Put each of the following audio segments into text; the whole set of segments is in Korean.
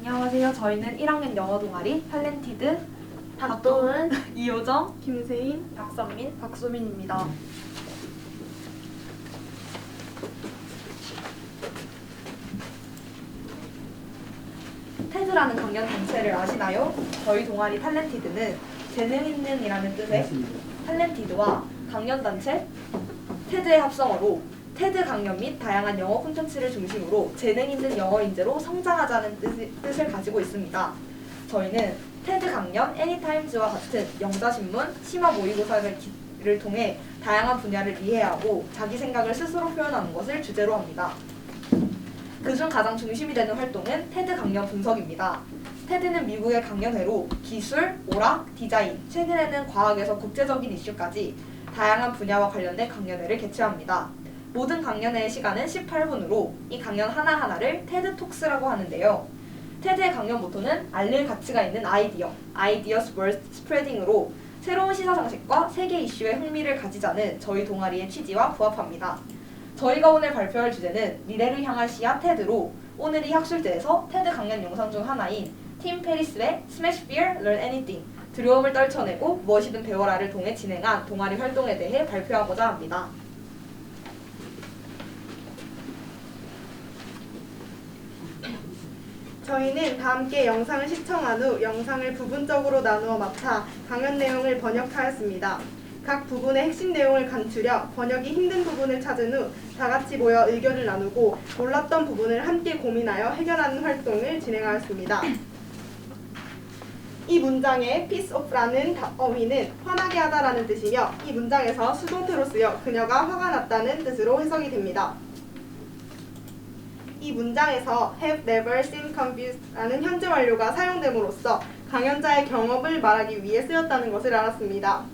안녕하세요. 저희는 1학년 영어 동아리 탤런티드 박도은, 이효정, 김세인, 박선민, 박소민입니다. 테드라는 강연 단체를 아시나요? 저희 동아리 탤런티드는 재능 있는이라는 뜻의 탤런티드와 강연 단체 테드의 합성어로 테드 강연 및 다양한 영어 콘텐츠를 중심으로 재능 있는 영어 인재로 성장하자는 뜻을 가지고 있습니다. 저희는 테드 강연, 애니타임즈와 같은 영자신문, 심화 모의고사를 통해 다양한 분야를 이해하고 자기 생각을 스스로 표현하는 것을 주제로 합니다. 그중 가장 중심이 되는 활동은 테드 강연 분석입니다. 테드는 미국의 강연회로 기술, 오락, 디자인, 최근에는 과학에서 국제적인 이슈까지 다양한 분야와 관련된 강연회를 개최합니다. 모든 강연회의 시간은 18분으로 이 강연 하나하나를 테드 톡스라고 하는데요. 테드의 강연 모토는 알릴 가치가 있는 Ideas Worth Spreading으로 새로운 시사상식과 세계 이슈에 흥미를 가지자는 저희 동아리의 취지와 부합합니다. 저희가 오늘 발표할 주제는 미래를 향할 시야 테드로 오늘 이 학술제에서 테드 강연 영상 중 하나인 팀 페리스의 Smash Fear, Learn Anything 두려움을 떨쳐내고 무엇이든 배워라를 통해 진행한 동아리 활동에 대해 발표하고자 합니다. 저희는 다 함께 영상을 시청한 후 영상을 부분적으로 나누어 맡아 강연 내용을 번역하였습니다. 각 부분의 핵심 내용을 간추려 번역이 힘든 부분을 찾은 후 다 같이 모여 의견을 나누고 몰랐던 부분을 함께 고민하여 해결하는 활동을 진행하였습니다. 이 문장의 piece of라는 어휘는 화나게 하다라는 뜻이며 이 문장에서 수동태로 쓰여 그녀가 화가 났다는 뜻으로 해석이 됩니다. 이 문장에서 have never seen confused라는 현재 완료가 사용됨으로써 강연자의 경험을 말하기 위해 쓰였다는 것을 알았습니다.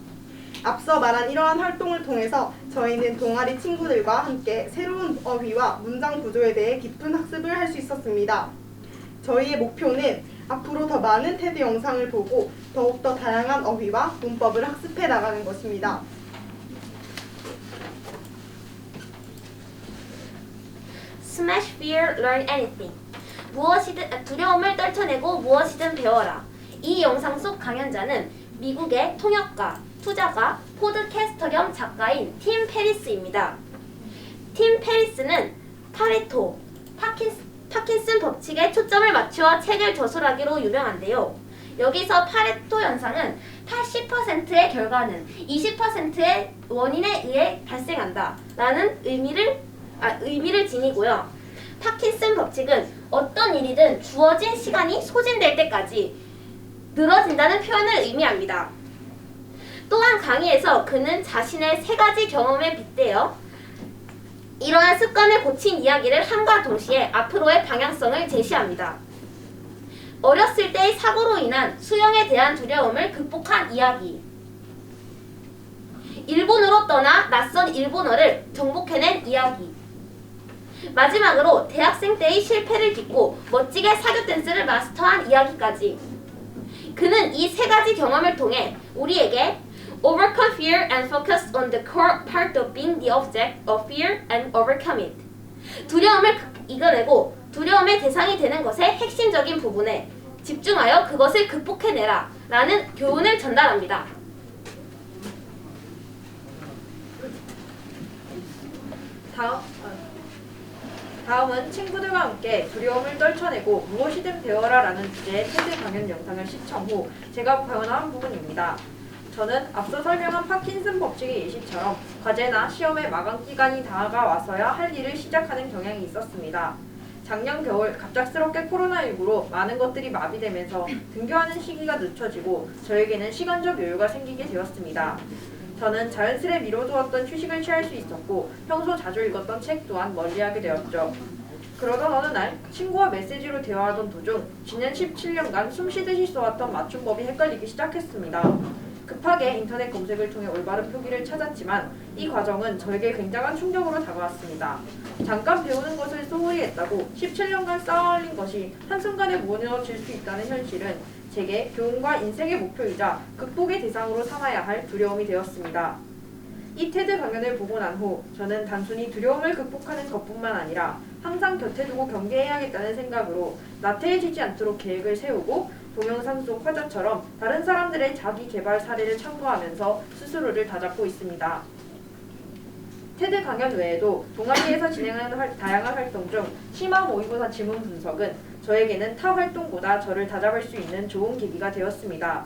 앞서 말한 이러한 활동을 통해서 저희는 동아리 친구들과 함께 새로운 어휘와 문장 구조에 대해 깊은 학습을 할 수 있었습니다. 저희의 목표는 앞으로 더 많은 테드 영상을 보고 더욱더 다양한 어휘와 문법을 학습해 나가는 것입니다. Smash Fear, Learn Anything. 무엇이든 두려움을 떨쳐내고 무엇이든 배워라. 이 영상 속 강연자는 미국의 통역가, 투자가, 포드캐스터 겸 작가인 팀 페리스입니다. 팀 페리스는 파레토, 파킨슨 법칙에 초점을 맞추어 책을 저술하기로 유명한데요. 여기서 파레토 현상은 80%의 결과는 20%의 원인에 의해 발생한다 라는 의미를 지니고요. 파킨슨 법칙은 어떤 일이든 주어진 시간이 소진될 때까지 늘어진다는 표현을 의미합니다. 또한 강의에서 그는 자신의 3가지 경험에 빗대어 이러한 습관을 고친 이야기를 함과 동시에 앞으로의 방향성을 제시합니다. 어렸을 때의 사고로 인한 수영에 대한 두려움을 극복한 이야기, 일본으로 떠나 낯선 일본어를 정복해낸 이야기, 마지막으로 대학생 때의 실패를 딛고 멋지게 사교 댄스를 마스터한 이야기까지. 그는 이 3가지 경험을 통해 우리에게 Overcome fear and focus on the core part of being the object of fear and overcome it. 두려움을 이겨내고 두려움의 대상이 되는 것의 핵심적인 부분에 집중하여 그것을 극복해내라 라는 교훈을 전달합니다. 다음은 친구들과 함께 두려움을 떨쳐내고 무엇이든 배워라 라는 주제의 테드 강연 영상을 시청 후 제가 표현한 부분입니다. 저는 앞서 설명한 파킨슨 법칙의 예시처럼 과제나 시험의 마감 기간이 다가와서야 할 일을 시작하는 경향이 있었습니다. 작년 겨울 갑작스럽게 코로나19로 많은 것들이 마비되면서 등교하는 시기가 늦춰지고 저에게는 시간적 여유가 생기게 되었습니다. 저는 자연스레 미뤄두었던 휴식을 취할 수 있었고 평소 자주 읽었던 책 또한 멀리하게 되었죠. 그러던 어느 날 친구와 메시지로 대화하던 도중 지난 17년간 숨쉬듯이 써왔던 맞춤법이 헷갈리기 시작했습니다. 급하게 인터넷 검색을 통해 올바른 표기를 찾았지만 이 과정은 저에게 굉장한 충격으로 다가왔습니다. 잠깐 배우는 것을 소홀히 했다고 17년간 쌓아올린 것이 한순간에 무너질 수 있다는 현실은 제게 교훈과 인생의 목표이자 극복의 대상으로 삼아야 할 두려움이 되었습니다. 이 테드 강연을 보고 난 후 저는 단순히 두려움을 극복하는 것뿐만 아니라 항상 곁에 두고 경계해야겠다는 생각으로 나태해지지 않도록 계획을 세우고 동영상 속 화자처럼 다른 사람들의 자기 개발 사례를 참고하면서 스스로를 다잡고 있습니다. 테드 강연 외에도 동아리에서 진행하는 다양한 활동 중 심화 모의고사 지문 분석은 저에게는 타 활동보다 저를 다잡을 수 있는 좋은 계기가 되었습니다.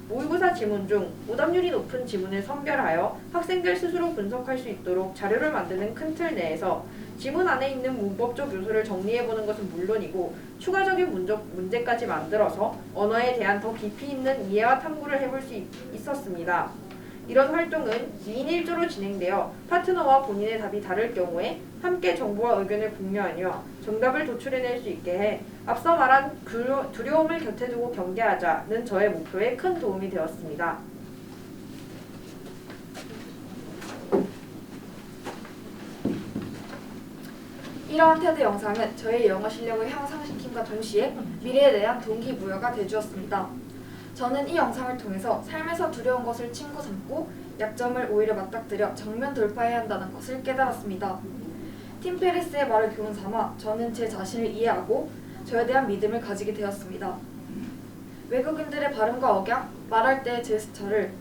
모의고사 지문 중 오답률이 높은 지문을 선별하여 학생들 스스로 분석할 수 있도록 자료를 만드는 큰 틀 내에서 지문 안에 있는 문법적 요소를 정리해보는 것은 물론이고 추가적인 문제까지 만들어서 언어에 대한 더 깊이 있는 이해와 탐구를 해볼 수 있었습니다. 이런 활동은 2인 1조로 진행되어 파트너와 본인의 답이 다를 경우에 함께 정보와 의견을 공유하며 정답을 도출해낼 수 있게 해 앞서 말한 두려움을 곁에 두고 경계하자는 저의 목표에 큰 도움이 되었습니다. 이러한 테드 영상은 저의 영어 실력을 향상시킴과 동시에 미래에 대한 동기부여가 되주었습니다. 저는 이 영상을 통해서 삶에서 두려운 것을 친구 삼고 약점을 오히려 맞닥뜨려 정면 돌파해야 한다는 것을 깨달았습니다. 팀 페리스의 말을 교훈 삼아 저는 제 자신을 이해하고 저에 대한 믿음을 가지게 되었습니다. 외국인들의 발음과 억양, 말할 때의 제스처를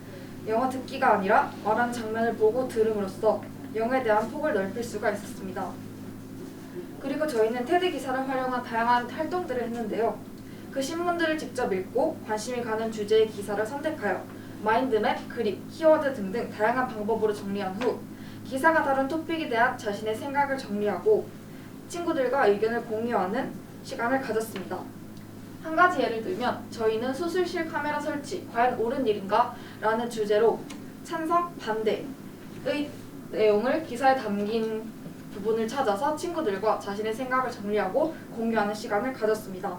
영어 듣기가 아니라 말하는 장면을 보고 들음으로써 영어에 대한 폭을 넓힐 수가 있었습니다. 그리고 저희는 테드 기사를 활용한 다양한 활동들을 했는데요. 그 신문들을 직접 읽고 관심이 가는 주제의 기사를 선택하여 마인드맵, 그립, 키워드 등등 다양한 방법으로 정리한 후 기사가 다룬 토픽에 대한 자신의 생각을 정리하고 친구들과 의견을 공유하는 시간을 가졌습니다. 한 가지 예를 들면 저희는 수술실 카메라 설치, 과연 옳은 일인가? 라는 주제로 찬성, 반대의 내용을 기사에 담긴 부분을 찾아서 친구들과 자신의 생각을 정리하고 공유하는 시간을 가졌습니다.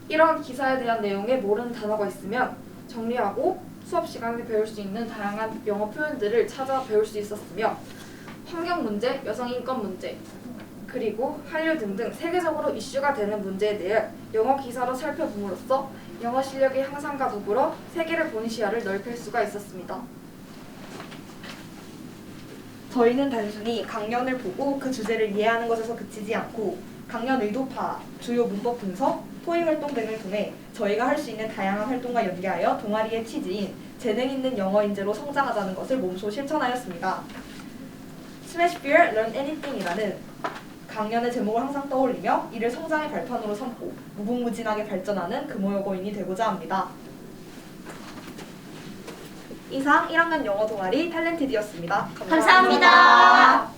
이런 기사에 대한 내용에 모르는 단어가 있으면 정리하고 수업 시간에 배울 수 있는 다양한 영어 표현들을 찾아 배울 수 있었으며 환경 문제, 여성 인권 문제, 그리고 한류 등등 세계적으로 이슈가 되는 문제에 대해 영어 기사로 살펴봄으로써 영어 실력의 향상과 더불어 세계를 보는 시야를 넓힐 수가 있었습니다. 저희는 단순히 강연을 보고 그 주제를 이해하는 것에서 그치지 않고 강연 의도 파악, 주요 문법 분석, 토익 활동 등을 통해 저희가 할 수 있는 다양한 활동과 연계하여 동아리의 취지인 재능 있는 영어 인재로 성장하자는 것을 몸소 실천하였습니다. Smash Fear, Learn Anything이라는 강연의 제목을 항상 떠올리며 이를 성장의 발판으로 삼고 무궁무진하게 발전하는 금호여고인이 되고자 합니다. 이상 1학년 영어 동아리 탤런티드였습니다. 감사합니다.